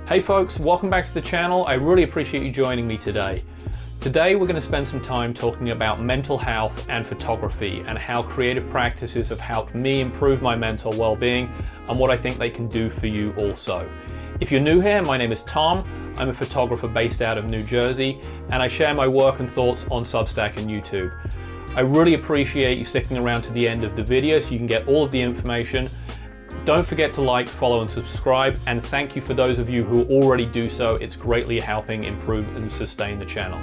Hey folks, welcome back to the channel. I really appreciate you joining me today. Today we're going to spend some time talking about mental health and photography and how creative practices have helped me improve my mental well-being and what I think they can do for you also. If you're new here, my name is Tom. I'm a photographer based out of New Jersey, and I share my work and thoughts on Substack and YouTube. I really appreciate you sticking around to the end of the video so you can get all of the information. Don't forget to like, follow and subscribe, and thank you for those of you who already do so. It's greatly helping improve and sustain the channel.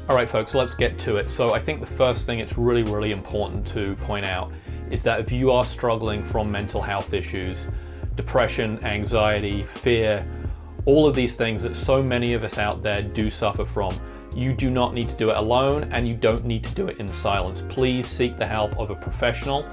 Alright folks, let's get to it. So I think the first thing it's really important to point out is that if you are struggling from mental health issues, depression, anxiety, fear, all of these things that so many of us out there do suffer from, you do not need to do it alone, and you don't need to do it in silence. Please seek the help of a professional.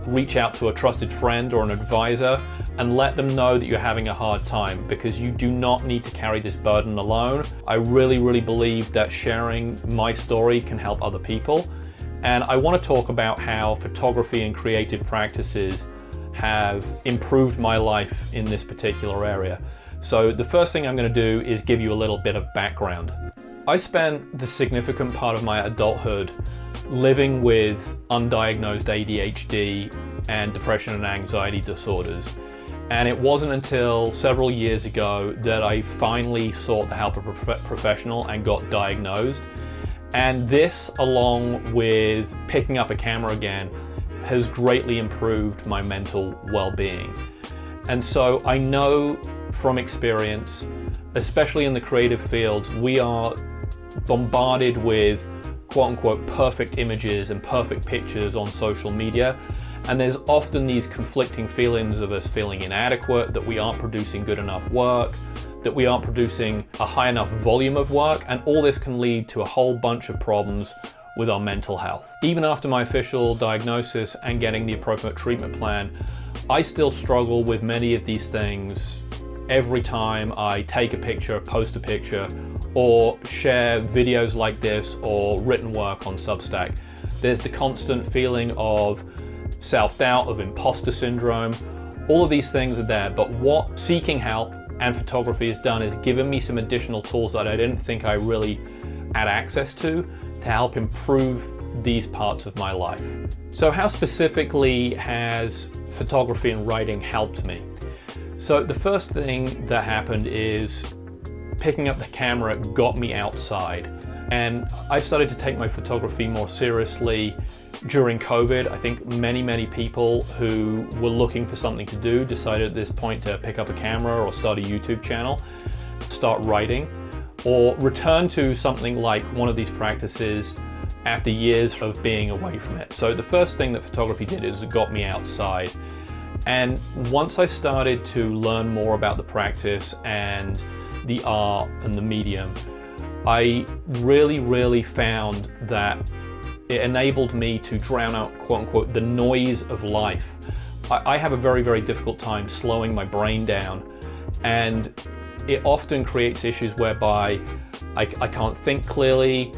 Reach out to a trusted friend or an advisor and let them know that you're having a hard time, because you do not need to carry this burden alone. I really believe that sharing my story can help other people. And I want to talk about how photography and creative practices have improved my life in this particular area. So the first thing I'm going to do is give you a little bit of background. I spent the significant part of my adulthood living with undiagnosed ADHD and depression and anxiety disorders. And it wasn't until several years ago that I finally sought the help of a professional and got diagnosed. And this, along with picking up a camera again, has greatly improved my mental well-being. And so I know from experience, especially in the creative fields, we are bombarded with quote-unquote perfect images and perfect pictures on social media, and there's often these conflicting feelings of us feeling inadequate, that we aren't producing good enough work, that we aren't producing a high enough volume of work, and all this can lead to a whole bunch of problems with our mental health. Even after my official diagnosis and getting the appropriate treatment plan, I still struggle with many of these things every time I take a picture, post a picture, or share videos like this or written work on Substack. There's the constant feeling of self-doubt, of imposter syndrome. All of these things are there, but what seeking help and photography has done is given me some additional tools that I didn't think I really had access to help improve these parts of my life. So how specifically has photography and writing helped me? So the first thing that happened is picking up the camera got me outside, and I started to take my photography more seriously during COVID. I think many people who were looking for something to do decided at this point to pick up a camera or start a YouTube channel, start writing, or return to something like one of these practices after years of being away from it. So the first thing that photography did is it got me outside. And once I started to learn more about the practice and the art and the medium, I really found that it enabled me to drown out, quote unquote, the noise of life. I have a very difficult time slowing my brain down, and it often creates issues whereby I can't think clearly,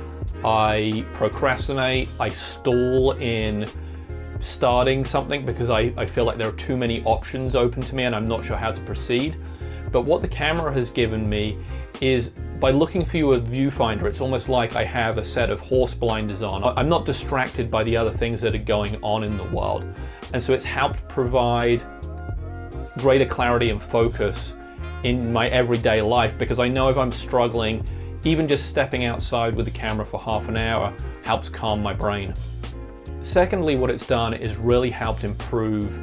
I procrastinate, I stall in starting something because I feel like there are too many options open to me and I'm not sure how to proceed. But what the camera has given me is, by looking through a viewfinder, it's almost like I have a set of horse blinders on. I'm not distracted by the other things that are going on in the world. And so it's helped provide greater clarity and focus in my everyday life, because I know if I'm struggling, even just stepping outside with the camera for half an hour helps calm my brain. Secondly, what it's done is really helped improve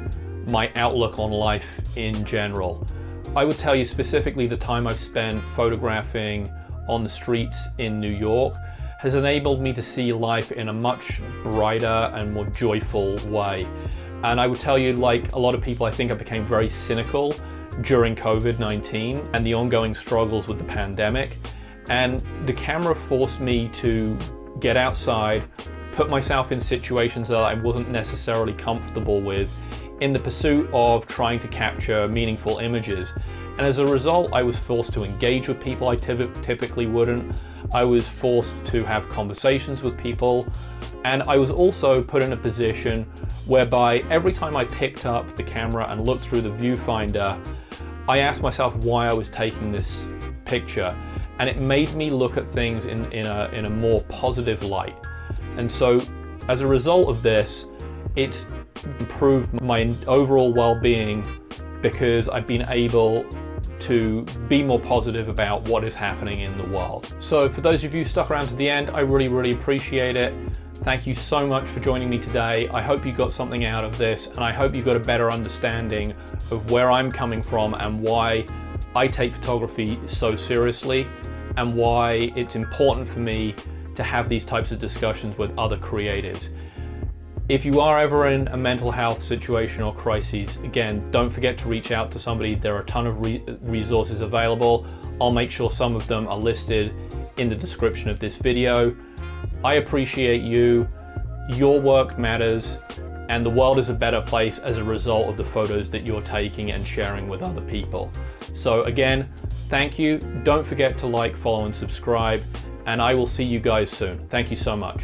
my outlook on life in general. I would tell you specifically the time I've spent photographing on the streets in New York has enabled me to see life in a much brighter and more joyful way. And I would tell you, like a lot of people, I think I became very cynical during COVID-19 and the ongoing struggles with the pandemic. And the camera forced me to get outside, put myself in situations that I wasn't necessarily comfortable with, in the pursuit of trying to capture meaningful images. And as a result, I was forced to engage with people I typically wouldn't. I was forced to have conversations with people. And I was also put in a position whereby every time I picked up the camera and looked through the viewfinder, I asked myself why I was taking this picture. And it made me look at things in a more positive light. And so as a result of this, it's improved my overall well-being because I've been able to be more positive about what is happening in the world. So for those of you stuck around to the end, I really appreciate it. Thank you so much for joining me today. I hope you got something out of this, and I hope you got a better understanding of where I'm coming from and why I take photography so seriously, and why it's important for me to have these types of discussions with other creatives. If you are ever in a mental health situation or crises, again, don't forget to reach out to somebody. There are a ton of resources available. I'll make sure some of them are listed in the description of this video. I appreciate you. Your work matters, and the world is a better place as a result of the photos that you're taking and sharing with other people. So again, thank you. Don't forget to like, follow, and subscribe, and I will see you guys soon. Thank you so much.